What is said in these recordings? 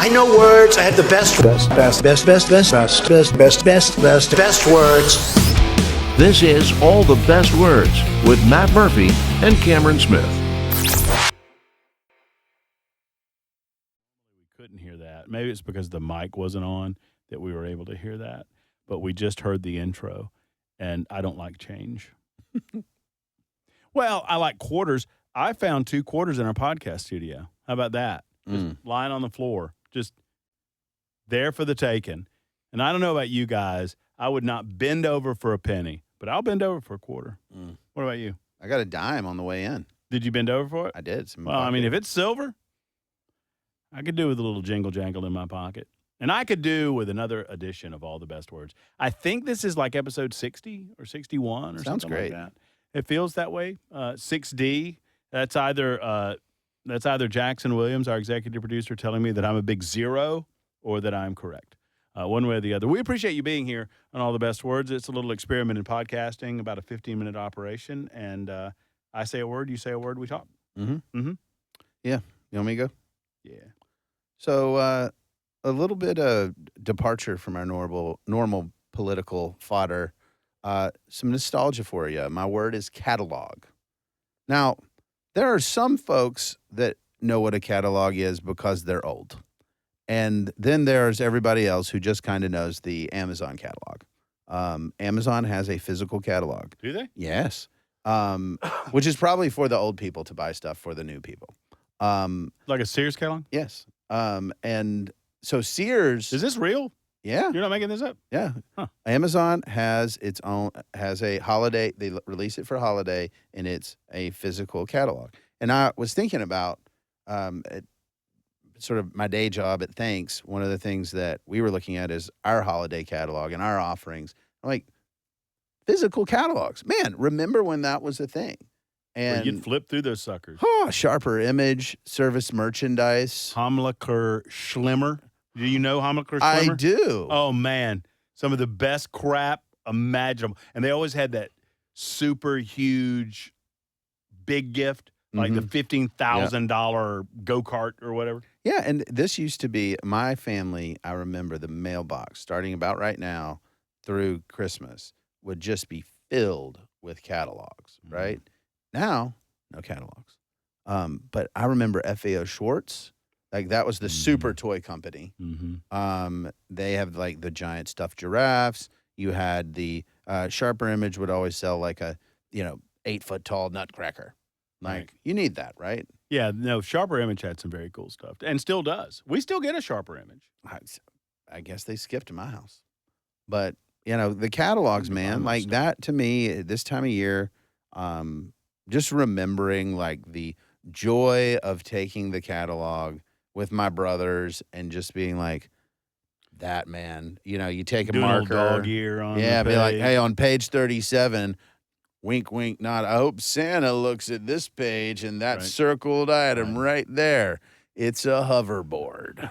I know words. I have the best words. This is All the Best Words with Matt Murphy and Cameron Smith. We couldn't hear that. Maybe it's because the mic wasn't on that we were able to hear that. But we just heard the intro, and I don't like change. Well, I like quarters. I found 2 quarters in our podcast studio. How about that? Just lying on the floor, just there for the taking. And I don't know about you guys. I would not bend over for a penny, but I'll bend over for a quarter. What about you? I got a dime on the way in. Did you bend over for it? I did. Well, I mean, if it's silver, I could do with a little jingle jangle in my pocket. And I could do with another edition of All the Best Words. I think this is like episode 60 or 61 or Sounds something great. like that. It feels that way. 6D, that's either Jackson Williams, our executive producer, telling me that I'm a big zero or that I'm correct. One way or the other. We appreciate you being here on All the Best Words. It's a little experiment in podcasting, about a 15-minute operation. And I say a word, you say a word, we talk. Yeah. You want me to go? Yeah. So a little bit of departure from our normal political fodder. Some nostalgia for you. My word is catalog. Now, there are some folks that know what a catalog is because they're old. And then there's everybody else who just kind of knows the Amazon catalog. Amazon has a physical catalog. Do they? Yes. Which is probably for the old people to buy stuff for the new people. Like a Sears catalog? Yes. And so Sears. Is this real? Yeah. You're not making this up? Yeah. Huh. Amazon has a holiday. They release it for holiday, and it's a physical catalog. And I was thinking about sort of my day job at Thanks. One of the things that we were looking at is our holiday catalog and our offerings. I'm like, physical catalogs. Man, remember when that was a thing? Where And you'd flip through those suckers. sharper image, service merchandise. Hamlicher Schlimmer. Do you know Hamlicher Schlimmer? I do. Oh, man. Some of the best crap imaginable. And they always had that super huge big gift, like the $15,000 go-kart or whatever. Yeah, and this used to be my family. I remember the mailbox starting about right now through Christmas would just be filled with catalogs, right? Now, no catalogs. But I remember FAO Schwartz. Like, that was the super toy company. They have, like, the giant stuffed giraffes. You had the Sharper Image would always sell, like, a, 8-foot-tall nutcracker. Like, you need that, right? Yeah, no, Sharper Image had some very cool stuff, and still does. We still get a Sharper Image. I guess they skipped my house. But, the catalogs, man, like that to me, this time of year, just remembering, like, the joy of taking the catalog with my brothers and just being like, that, man, you take a Doing marker. a little dog ear on Yeah, the be like, page. hey, on page 37, wink, wink, nod. I hope Santa looks at this page and that circled item right there. It's a hoverboard.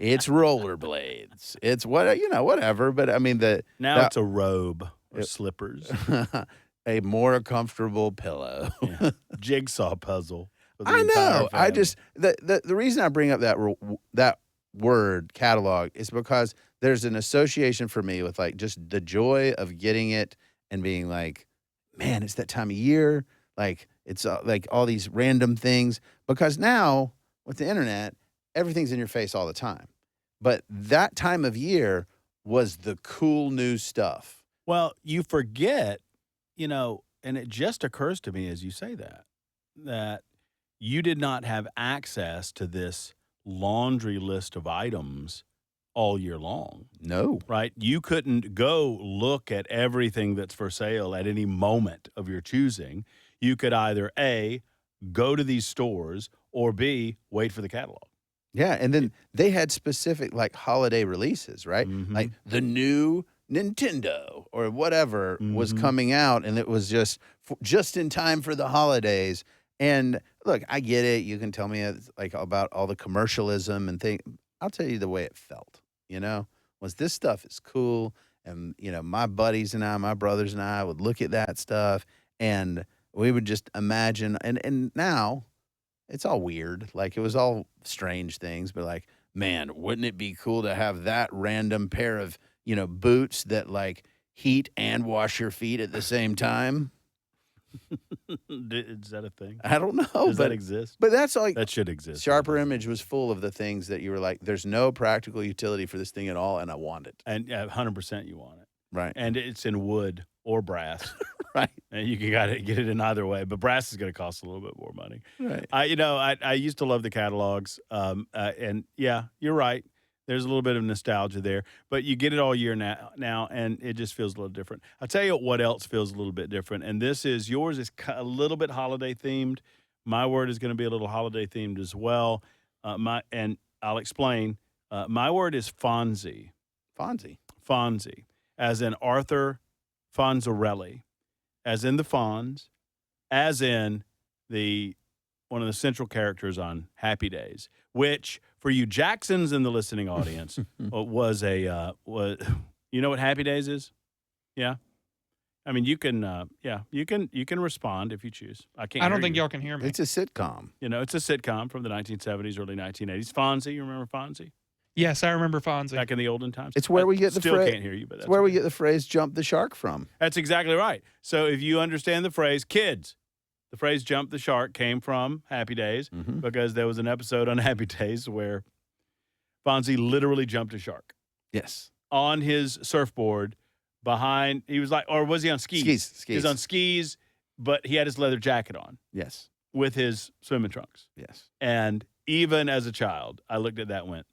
It's rollerblades. It's whatever. But I mean, It's a robe or slippers. a more comfortable pillow. Yeah. Jigsaw puzzle. For the I entire know. I family. just the reason I bring up that word catalog is because there's an association for me with, like, just the joy of getting it and being like, man, it's that time of year. Like, it's like all these random things, because now with the internet, everything's in your face all the time. But that time of year was the cool new stuff. Well, you forget, and it just occurs to me as you say that you did not have access to this laundry list of items all year long. No. Right? You couldn't go look at everything that's for sale at any moment of your choosing. You could either A, go to these stores, or B, wait for the catalog. Yeah, and then they had specific, like, holiday releases, right? Like the new Nintendo or whatever was coming out, and it was just in time for the holidays. And look, I get it. You can tell me, like, about all the commercialism and things. I'll tell you the way it felt, was this stuff is cool. And, my buddies and I, my brothers and I would look at that stuff, and we would just imagine. And now it's all weird. Like, it was all strange things, but, like, man, wouldn't it be cool to have that random pair of, boots that like heat and wash your feet at the same time? Is that a thing? I don't know. Does that exist? But that's like That should exist. Sharper Image was full of the things that you were like, there's no practical utility for this thing at all, and I want it. And 100% you want it. Right. And it's in wood or brass. Right. And you can get it in either way, but brass is going to cost a little bit more money. Right. I used to love the catalogs, and yeah, you're right. There's a little bit of nostalgia there, but you get it all year now, and it just feels a little different. I'll tell you what else feels a little bit different, and yours is a little bit holiday themed. My word is going to be a little holiday themed as well. And I'll explain. My word is Fonzie. Fonzie, as in Arthur Fonzarelli, as in the Fonz, as in one of the central characters on Happy Days, which for you Jacksons in the listening audience was you know what Happy Days is? Yeah. I mean, you can respond if you choose. I don't think y'all can hear me. It's a sitcom. It's a sitcom from the 1970s, early 1980s. Fonzie, you remember Fonzie? Yes, I remember Fonzie. Back in the olden times. It's where we get the still phrase. Can't hear you, but It's where we get the phrase "jump the shark" from. That's exactly right. So if you understand the phrase, kids, the phrase "jump the shark" came from Happy Days because there was an episode on Happy Days where Fonzie literally jumped a shark. Yes. On his surfboard behind, he was like, or was he on skis? Skis. He was on skis, but he had his leather jacket on Yes. with his swimming trunks. Yes. And even as a child, I looked at that and went,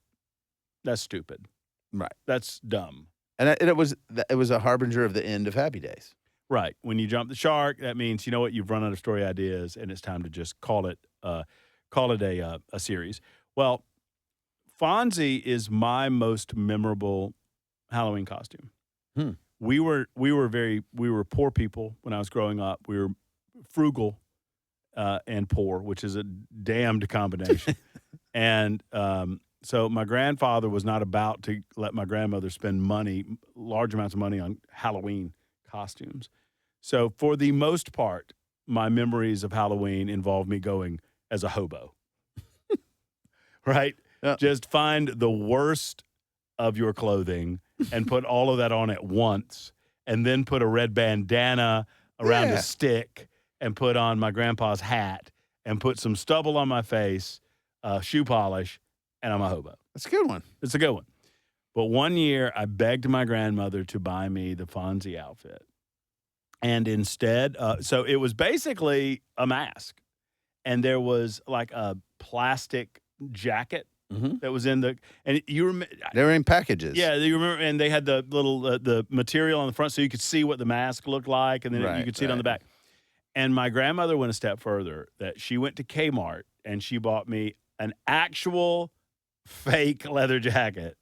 that's stupid. Right. That's dumb. And it was a harbinger of the end of Happy Days. Right. When you jump the shark, that means, you know what, you've run out of story ideas and it's time to just call it a series. Well, Fonzie is my most memorable Halloween costume. We were poor people when I was growing up. We were frugal and poor, which is a damned combination. And so my grandfather was not about to let my grandmother spend large amounts of money on Halloween costumes. So for the most part, my memories of Halloween involve me going as a hobo. Right? Yeah. Just find the worst of your clothing and put all of that on at once, and then put a red bandana around a stick and put on my grandpa's hat and put some stubble on my face, shoe polish, and I'm a hobo. That's a good one. It's a good one. But one year, I begged my grandmother to buy me the Fonzie outfit. And instead, so it was basically a mask. And there was like a plastic jacket that was in and you remember. They were in packages. Yeah, you remember, and they had the little, the material on the front so you could see what the mask looked like, and then you could see it on the back. And my grandmother went a step further, that she went to Kmart and she bought me an actual fake leather jacket,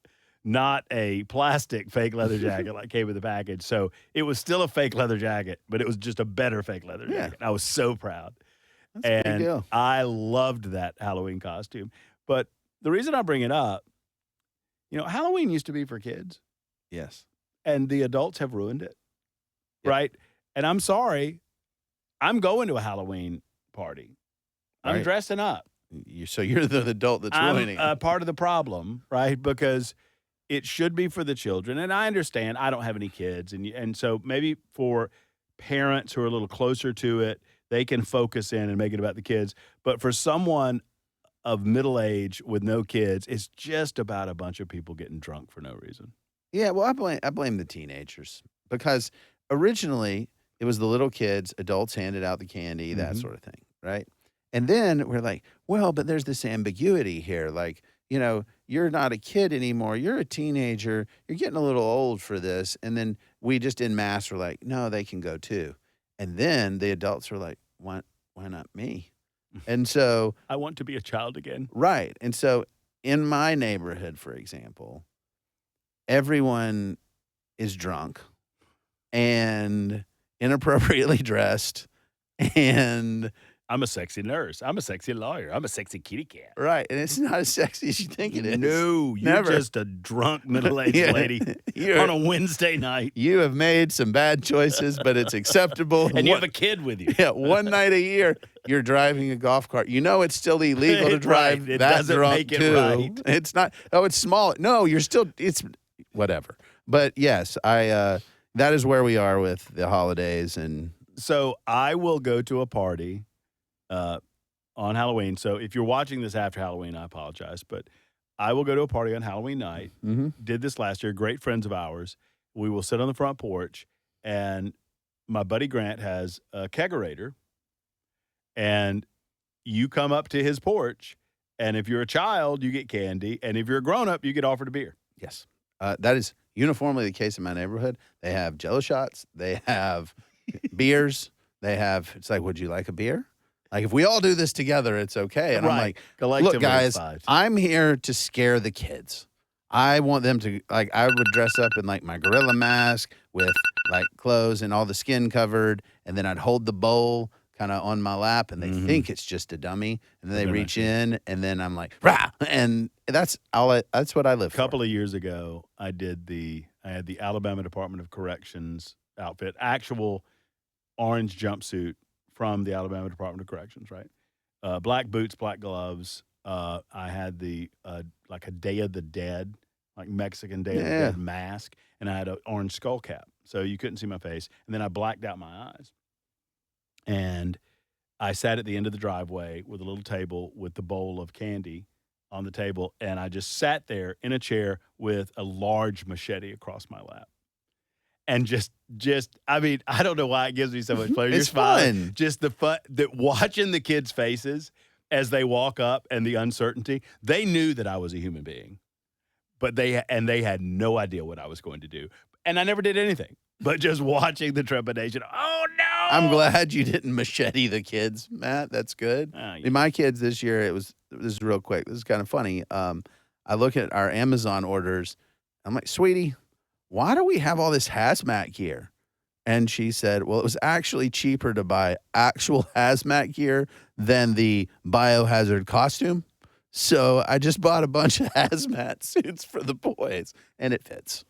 not a plastic fake leather jacket like came with the package. So it was still a fake leather jacket, but it was just a better fake leather jacket. I was so proud. That's a big deal. I loved that Halloween costume. But the reason I bring it up, Halloween used to be for kids. Yes. And the adults have ruined it. Yep. Right? And I'm sorry, I'm going to a Halloween party. I'm Right. dressing up. So you're the adult that's ruining I'm it. part of the problem, right? Because it should be for the children. And I understand I don't have any kids. And so maybe for parents who are a little closer to it, they can focus in and make it about the kids. But for someone of middle age with no kids, it's just about a bunch of people getting drunk for no reason. Yeah, well, I blame the teenagers, because originally it was the little kids, adults handed out the candy, that sort of thing, right? And then we're like, well, but there's this ambiguity here. Like, you're not a kid anymore. You're a teenager. You're getting a little old for this. And then we just en masse were like, no, they can go too. And then the adults were like, why not me? And so I want to be a child again. Right. And so in my neighborhood, for example, everyone is drunk and inappropriately dressed, and I'm a sexy nurse. I'm a sexy lawyer. I'm a sexy kitty cat. right. And it's not as sexy as you think it is. No, you're Never. just a drunk middle-aged Yeah. lady You're- on a Wednesday night. You have made some bad choices, but it's acceptable. And you have a kid with you. Yeah, one night a year. you're driving a golf cart. You know it's still illegal to drive It that doesn't drunk make it too. right. It's not. Oh, it's small. No, you're still. It's whatever. But yes, that is where we are with the holidays and. So I will go to a party on Halloween. So if you're watching this after Halloween, I apologize, but I will go to a party on Halloween night. Mm-hmm. Did this last year. Great friends of ours. We will sit on the front porch, and my buddy Grant has a kegerator, and you come up to his porch, and if you're a child, you get candy, and if you're a grown-up, you get offered a beer. Yes, that is uniformly the case in my neighborhood. They have Jello shots. They have beers. They have. It's like, would you like a beer? Like, if we all do this together, it's okay. And I'm like, Collectively, look, guys, it's vibes. I'm here to scare the kids. I want them to, like, I would dress up in, like, my gorilla mask with, like, clothes and all the skin covered, and then I'd hold the bowl kind of on my lap, and they think it's just a dummy, and then they reach in, and then I'm like, rah! And that's what I live A couple of years ago, I had the Alabama Department of Corrections outfit, actual orange jumpsuit from the Alabama Department of Corrections, right? Black boots, black gloves. I had the like a Day of the Dead, like Mexican Day of the Dead mask, and I had an orange skull cap, so you couldn't see my face. And then I blacked out my eyes. And I sat at the end of the driveway with a little table with the bowl of candy on the table, and I just sat there in a chair with a large machete across my lap. And just, I mean, I don't know why it gives me so much pleasure. It's fun. Just the fun, that watching the kids' faces as they walk up and the uncertainty. They knew that I was a human being, but they had no idea what I was going to do. And I never did anything, but just watching the trepidation. Oh no! I'm glad you didn't machete the kids, Matt. That's good. Yeah. In my kids this year, this is real quick. This is kind of funny. I look at our Amazon orders. I'm like, sweetie, why do we have all this hazmat gear? And she said, well, it was actually cheaper to buy actual hazmat gear than the biohazard costume. So I just bought a bunch of hazmat suits for the boys, and it fits.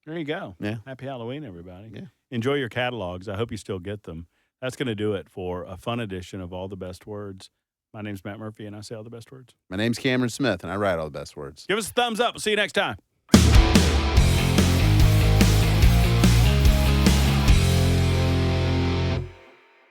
There you go. Yeah. Happy Halloween, everybody. Yeah. Enjoy your catalogs. I hope you still get them. That's going to do it for a fun edition of All the Best Words. My name's Matt Murphy, and I say all the best words. My name's Cameron Smith, and I write all the best words. Give us a thumbs up. We'll see you next time.